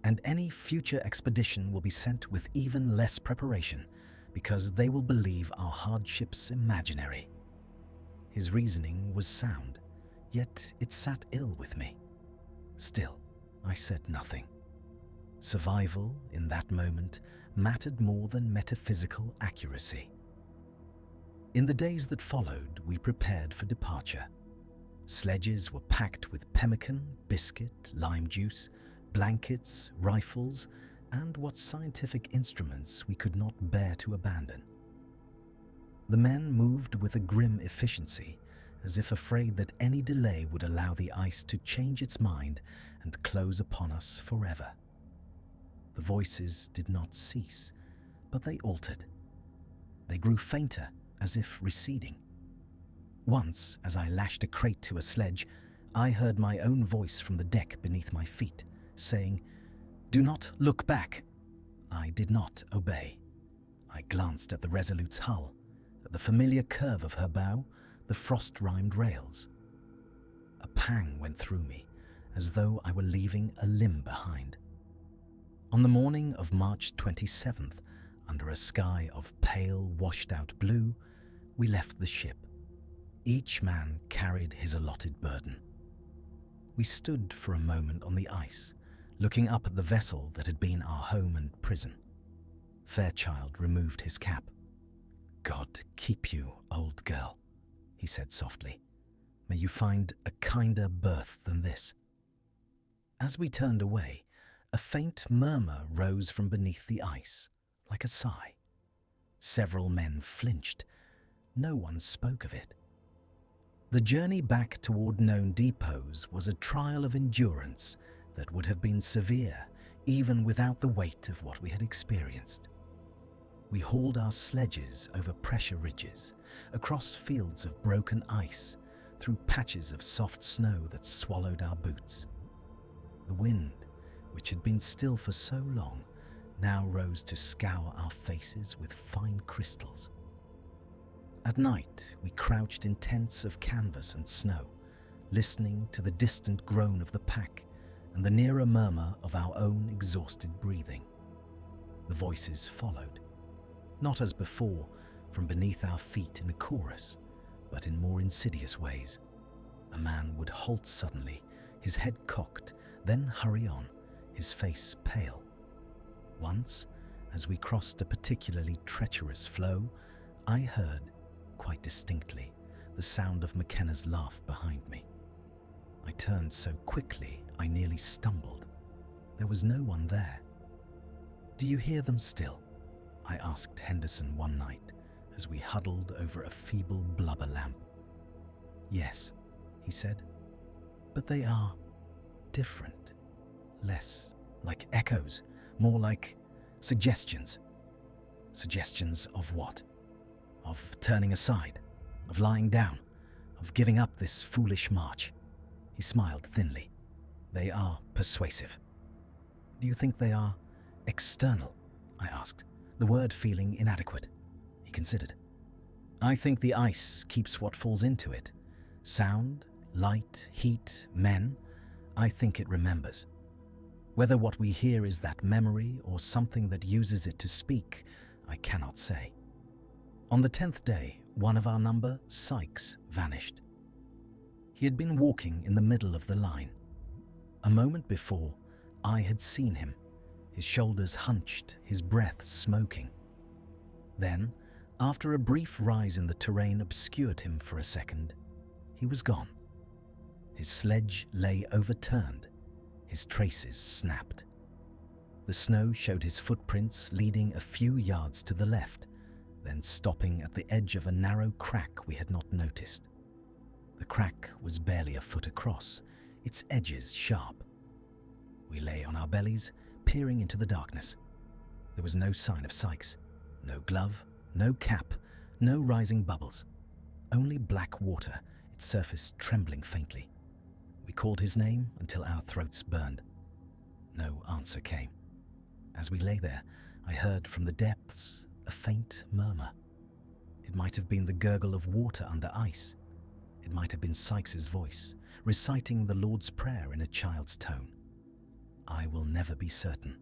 S1: And any future expedition will be sent with even less preparation because they will believe our hardships imaginary." His reasoning was sound, yet it sat ill with me. Still, I said nothing. Survival, in that moment, mattered more than metaphysical accuracy. In the days that followed, we prepared for departure. Sledges were packed with pemmican, biscuit, lime juice, blankets, rifles, and what scientific instruments we could not bear to abandon. The men moved with a grim efficiency, as if afraid that any delay would allow the ice to change its mind and close upon us forever. The voices did not cease, but they altered. They grew fainter, as if receding. Once, as I lashed a crate to a sledge, I heard my own voice from the deck beneath my feet, saying, "Do not look back." I did not obey. I glanced at the Resolute's hull, at the familiar curve of her bow, the frost-rimed rails. A pang went through me, as though I were leaving a limb behind. On the morning of March 27th, under a sky of pale, washed-out blue, we left the ship. Each man carried his allotted burden. We stood for a moment on the ice, looking up at the vessel that had been our home and prison. Fairchild removed his cap. "God keep you, old girl," he said softly. "May you find a kinder berth than this." As we turned away, a faint murmur rose from beneath the ice, like a sigh. Several men flinched. No one spoke of it. The journey back toward known depots was a trial of endurance that would have been severe even without the weight of what we had experienced. We hauled our sledges over pressure ridges, across fields of broken ice, through patches of soft snow that swallowed our boots. The wind, which had been still for so long, now rose to scour our faces with fine crystals. At night, we crouched in tents of canvas and snow, listening to the distant groan of the pack and the nearer murmur of our own exhausted breathing. The voices followed, not as before, from beneath our feet in a chorus, but in more insidious ways. A man would halt suddenly, his head cocked, then hurry on, his face pale. Once, as we crossed a particularly treacherous floe, I heard, quite distinctly, the sound of McKenna's laugh behind me. I turned so quickly I nearly stumbled. There was no one there. "Do you hear them still?" I asked Henderson one night as we huddled over a feeble blubber lamp. "Yes," he said, "but they are different. Less like echoes, more like suggestions." "Suggestions of what?" "Of turning aside, of lying down, of giving up this foolish march." He smiled thinly. "They are persuasive." "Do you think they are external?" I asked, the word feeling inadequate. He considered. "I think the ice keeps what falls into it. Sound, light, heat, men. I think it remembers. Whether what we hear is that memory or something that uses it to speak, I cannot say." On the 10th day, one of our number, Sykes, vanished. He had been walking in the middle of the line. A moment before, I had seen him, his shoulders hunched, his breath smoking. Then, after a brief rise in the terrain obscured him for a second, he was gone. His sledge lay overturned, his traces snapped. The snow showed his footprints leading a few yards to the left, then stopping at the edge of a narrow crack we had not noticed. The crack was barely a foot across, its edges sharp. We lay on our bellies, peering into the darkness. There was no sign of Sykes, no glove, no cap, no rising bubbles. Only black water, its surface trembling faintly. We called his name until our throats burned. No answer came. As we lay there, I heard from the depths a faint murmur. It might have been the gurgle of water under ice. It might have been Sykes's voice, reciting the Lord's Prayer in a child's tone. I will never be certain.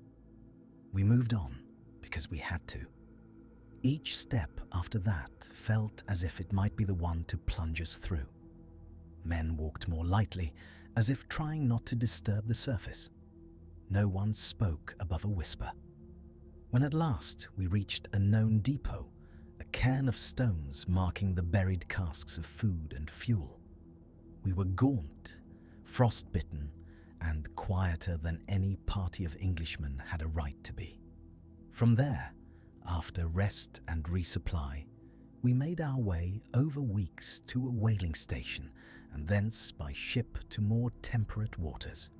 S1: We moved on because we had to. Each step after that felt as if it might be the one to plunge us through. Men walked more lightly, as if trying not to disturb the surface. No one spoke above a whisper. When at last we reached a known depot, a cairn of stones marking the buried casks of food and fuel, we were gaunt, frostbitten, and quieter than any party of Englishmen had a right to be. From there, after rest and resupply, we made our way over weeks to a whaling station and thence by ship to more temperate waters.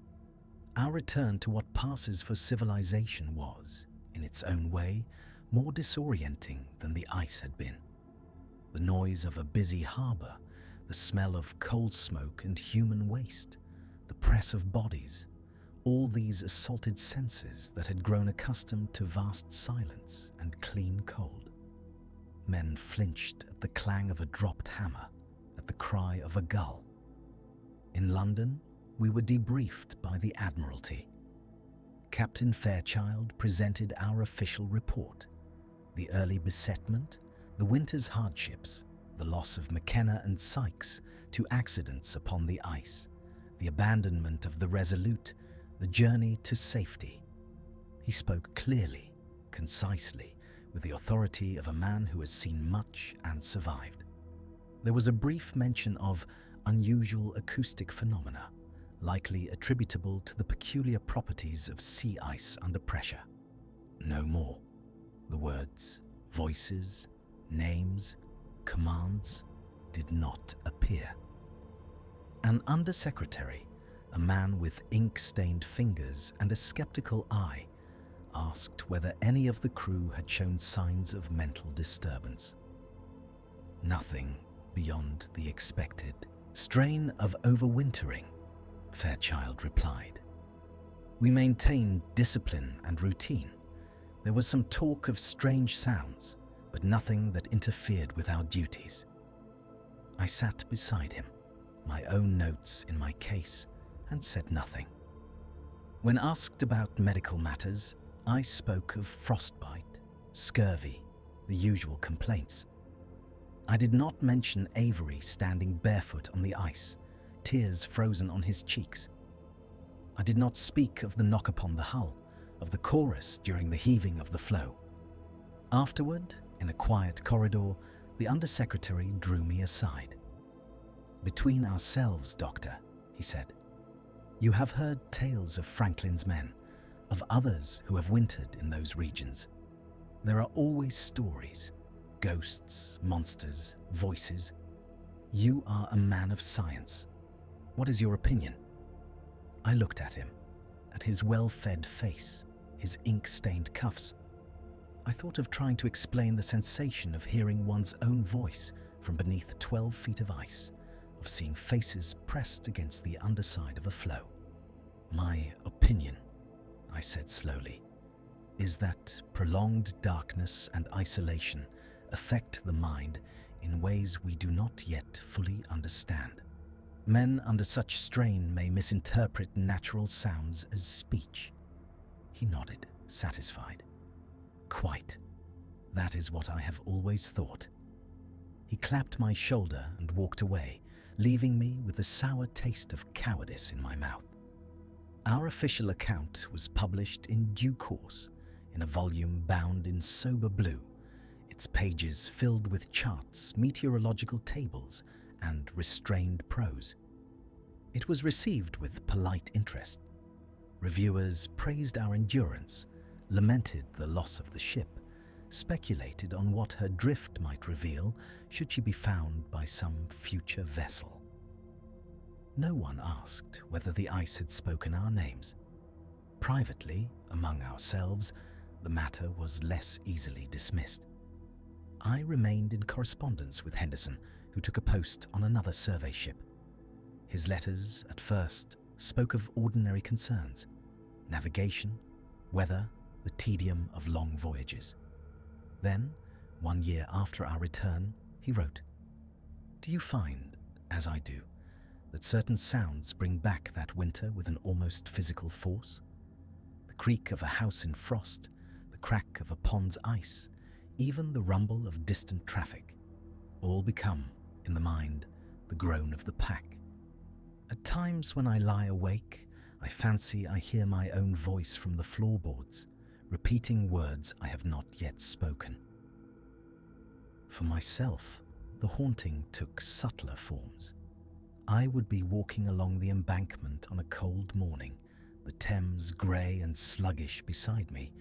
S1: Our return to what passes for civilization was, in its own way, more disorienting than the ice had been. The noise of a busy harbour, the smell of coal smoke and human waste, the press of bodies, all these assaulted senses that had grown accustomed to vast silence and clean cold. Men flinched at the clang of a dropped hammer, at the cry of a gull. In London, we were debriefed by the Admiralty. Captain Fairchild presented our official report: the early besetment, the winter's hardships, the loss of McKenna and Sykes to accidents upon the ice, the abandonment of the Resolute, the journey to safety. He spoke clearly, concisely, with the authority of a man who has seen much and survived. There was a brief mention of unusual acoustic phenomena, likely attributable to the peculiar properties of sea ice under pressure. No more. The words, voices, names, commands did not appear. An undersecretary, a man with ink-stained fingers and a skeptical eye, asked whether any of the crew had shown signs of mental disturbance. Nothing beyond the expected strain of overwintering, Fairchild replied. We maintained discipline and routine. There was some talk of strange sounds, but nothing that interfered with our duties. I sat beside him, my own notes in my case, and said nothing. When asked about medical matters, I spoke of frostbite, scurvy, the usual complaints. I did not mention Avery standing barefoot on the ice, tears frozen on his cheeks. I did not speak of the knock upon the hull, of the chorus during the heaving of the floe. Afterward, in a quiet corridor, the undersecretary drew me aside. "Between ourselves, Doctor," he said, "you have heard tales of Franklin's men, of others who have wintered in those regions. There are always stories, ghosts, monsters, voices. You are a man of science. What is your opinion?" I looked at him, at his well-fed face, his ink-stained cuffs. I thought of trying to explain the sensation of hearing one's own voice from beneath 12 feet of ice, of seeing faces pressed against the underside of a floe. "My opinion," I said slowly, "is that prolonged darkness and isolation affect the mind in ways we do not yet fully understand. Men under such strain may misinterpret natural sounds as speech." He nodded, satisfied. "Quite. That is what I have always thought." He clapped my shoulder and walked away, leaving me with a sour taste of cowardice in my mouth. Our official account was published in due course, in a volume bound in sober blue, its pages filled with charts, meteorological tables, and restrained prose. It was received with polite interest. Reviewers praised our endurance, lamented the loss of the ship, speculated on what her drift might reveal should she be found by some future vessel. No one asked whether the ice had spoken our names. Privately, among ourselves, the matter was less easily dismissed. I remained in correspondence with Henderson, who took a post on another survey ship. His letters, at first, spoke of ordinary concerns: navigation, weather, the tedium of long voyages. Then, 1 year after our return, he wrote, "Do you find, as I do, that certain sounds bring back that winter with an almost physical force? The creak of a house in frost, the crack of a pond's ice, even the rumble of distant traffic, all become, in the mind, the groan of the pack. At times when I lie awake, I fancy I hear my own voice from the floorboards, repeating words I have not yet spoken." For myself, the haunting took subtler forms. I would be walking along the embankment on a cold morning, the Thames grey and sluggish beside me,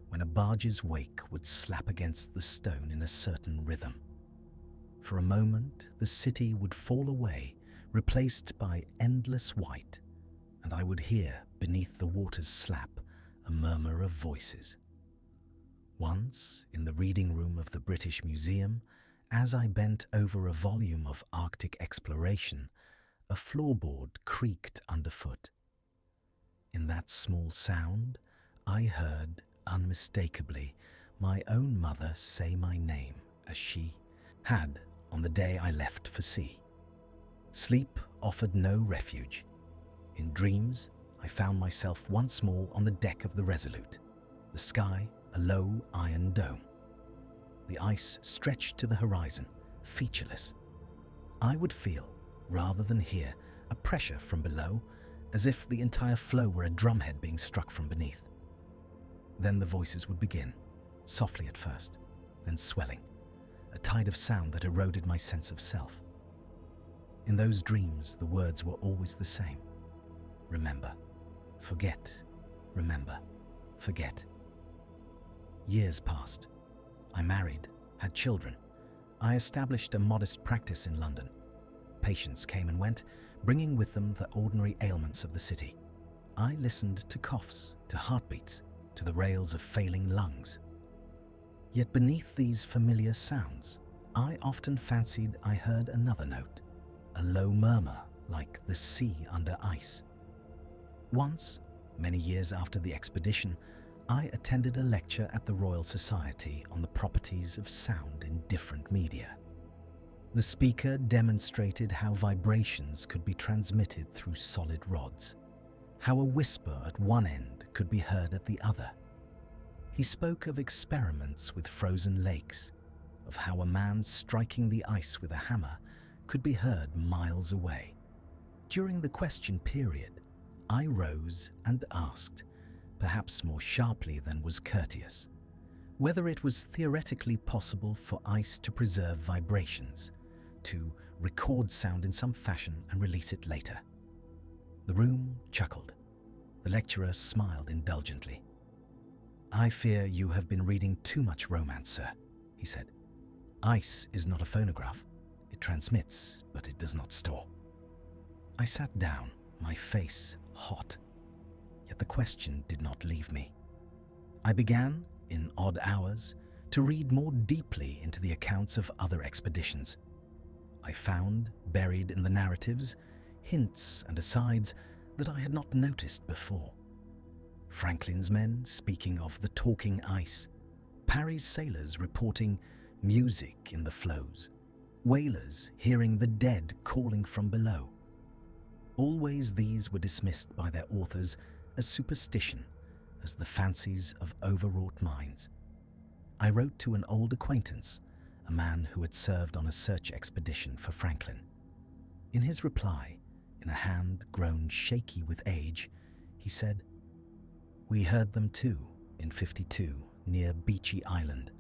S1: when a barge's wake would slap against the stone in a certain rhythm. For a moment, the city would fall away, replaced by endless white, and I would hear, beneath the water's slap, a murmur of voices. Once, in the reading room of the British Museum, As I bent over a volume of Arctic exploration, a floorboard creaked underfoot. In that small sound, I heard, unmistakably, my own mother say my name as she had on the day I left for sea. Sleep offered no refuge. In dreams, I found myself once more on the deck of the Resolute, the sky a low iron dome. The ice stretched to the horizon, featureless. I would feel, rather than hear, a pressure from below, as if the entire floe were a drumhead being struck from beneath. Then the voices would begin, softly at first, then swelling, a tide of sound that eroded my sense of self. In those dreams, the words were always the same. Remember, forget, remember, forget. Years passed. I married, had children. I established a modest practice in London. Patients came and went, bringing with them the ordinary ailments of the city. I listened to coughs, to heartbeats, to the rails of failing lungs. Yet beneath these familiar sounds, I often fancied I heard another note, a low murmur like the sea under ice. Once, many years after the expedition, I attended a lecture at the Royal Society on the properties of sound in different media. The speaker demonstrated how vibrations could be transmitted through solid rods, how a whisper at one end could be heard at the other. He spoke of experiments with frozen lakes, of how a man striking the ice with a hammer could be heard miles away. During the question period, I rose and asked, perhaps more sharply than was courteous, whether it was theoretically possible for ice to preserve vibrations, to record sound in some fashion and release it later. The room chuckled. The lecturer smiled indulgently. "I fear you have been reading too much romance, sir," he said. "Ice is not a phonograph. It transmits, but it does not store." I sat down, my face hot. Yet the question did not leave me. I began, in odd hours, to read more deeply into the accounts of other expeditions. I found, buried in the narratives, hints and asides that I had not noticed before. Franklin's men speaking of the talking ice, Parry's sailors reporting music in the floes, whalers hearing the dead calling from below. Always these were dismissed by their authors as superstition, as the fancies of overwrought minds. I wrote to an old acquaintance, a man who had served on a search expedition for Franklin. In his reply, in a hand grown shaky with age, he said, "We heard them too, in '52, near Beechy Island.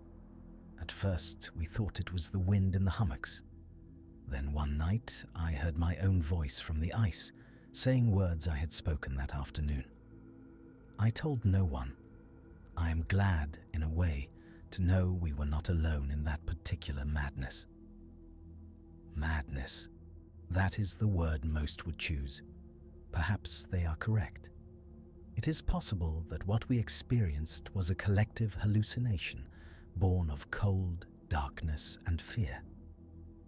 S1: At first, we thought it was the wind in the hummocks. Then one night, I heard my own voice from the ice, saying words I had spoken that afternoon. I told no one. I am glad, in a way, to know we were not alone in that particular madness." Madness. That is the word most would choose. Perhaps they are correct. It is possible that what we experienced was a collective hallucination born of cold, darkness, and fear.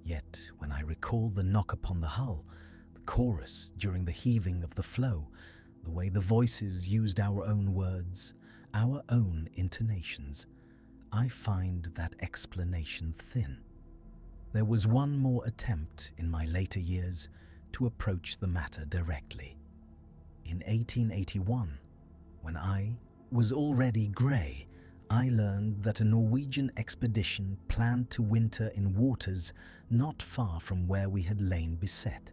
S1: Yet, when I recall the knock upon the hull, the chorus during the heaving of the floe, the way the voices used our own words, our own intonations, I find that explanation thin. There was one more attempt in my later years to approach the matter directly. In 1881, when I was already grey, I learned that a Norwegian expedition planned to winter in waters not far from where we had lain beset.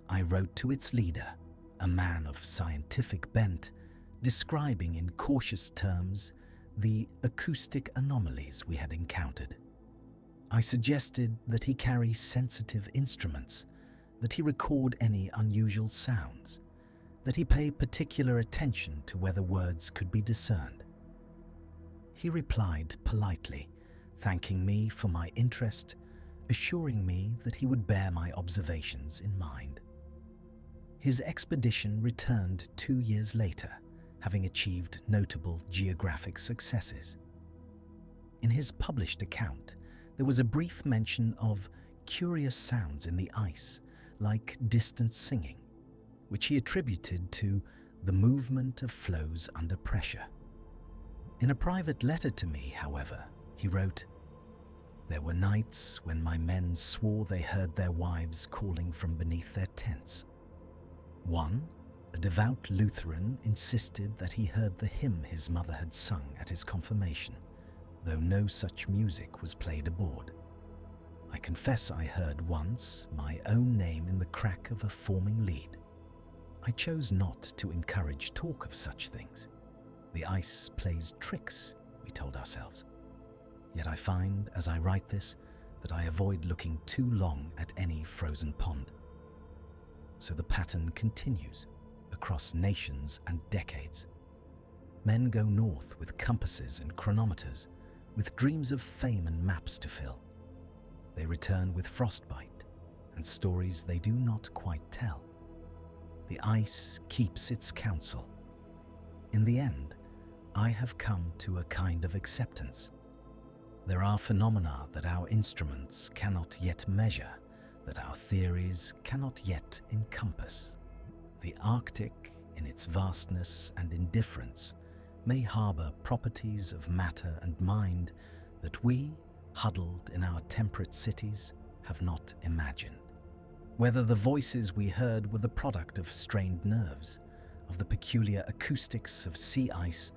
S1: I wrote to its leader, a man of scientific bent, describing in cautious terms the acoustic anomalies we had encountered. I suggested that he carry sensitive instruments, that he record any unusual sounds, that he pay particular attention to whether words could be discerned. He replied politely, thanking me for my interest, assuring me that he would bear my observations in mind. His expedition returned 2 years later, having achieved notable geographic successes. In his published account, there was a brief mention of curious sounds in the ice, like distant singing, which he attributed to the movement of floes under pressure. In a private letter to me, however, he wrote, "There were nights when my men swore they heard their wives calling from beneath their tents. One, a devout Lutheran, insisted that he heard the hymn his mother had sung at his confirmation, though no such music was played aboard. I confess I heard once my own name in the crack of a forming lead. I chose not to encourage talk of such things. The ice plays tricks, we told ourselves. Yet I find, as I write this, that I avoid looking too long at any frozen pond. So the pattern continues across nations and decades. Men go north with compasses and chronometers, with dreams of fame and maps to fill. They return with frostbite and stories they do not quite tell. The ice keeps its counsel. In the end, I have come to a kind of acceptance. There are phenomena that our instruments cannot yet measure, that our theories cannot yet encompass. The Arctic, in its vastness and indifference, may harbour properties of matter and mind that we, huddled in our temperate cities, have not imagined. Whether the voices we heard were the product of strained nerves, of the peculiar acoustics of sea ice,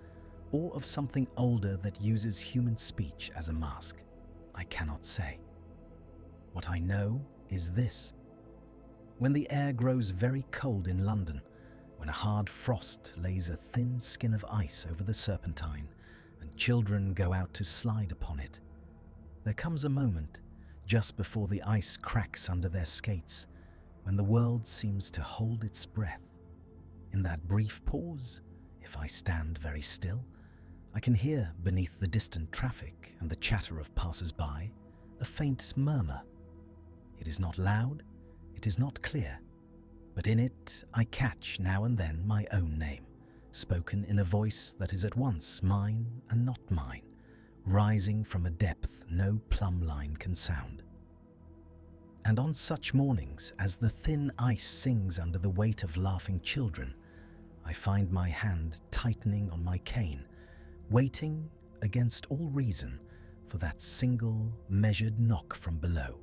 S1: or of something older that uses human speech as a mask, I cannot say. What I know is this. When the air grows very cold in London, when a hard frost lays a thin skin of ice over the Serpentine and children go out to slide upon it, there comes a moment, just before the ice cracks under their skates, when the world seems to hold its breath. In that brief pause, if I stand very still, I can hear beneath the distant traffic and the chatter of passers-by a faint murmur. It is not loud, it is not clear, but in it I catch now and then my own name, spoken in a voice that is at once mine and not mine, rising from a depth no plumb line can sound. And on such mornings, as the thin ice sings under the weight of laughing children, I find my hand tightening on my cane, waiting against all reason for that single measured knock from below.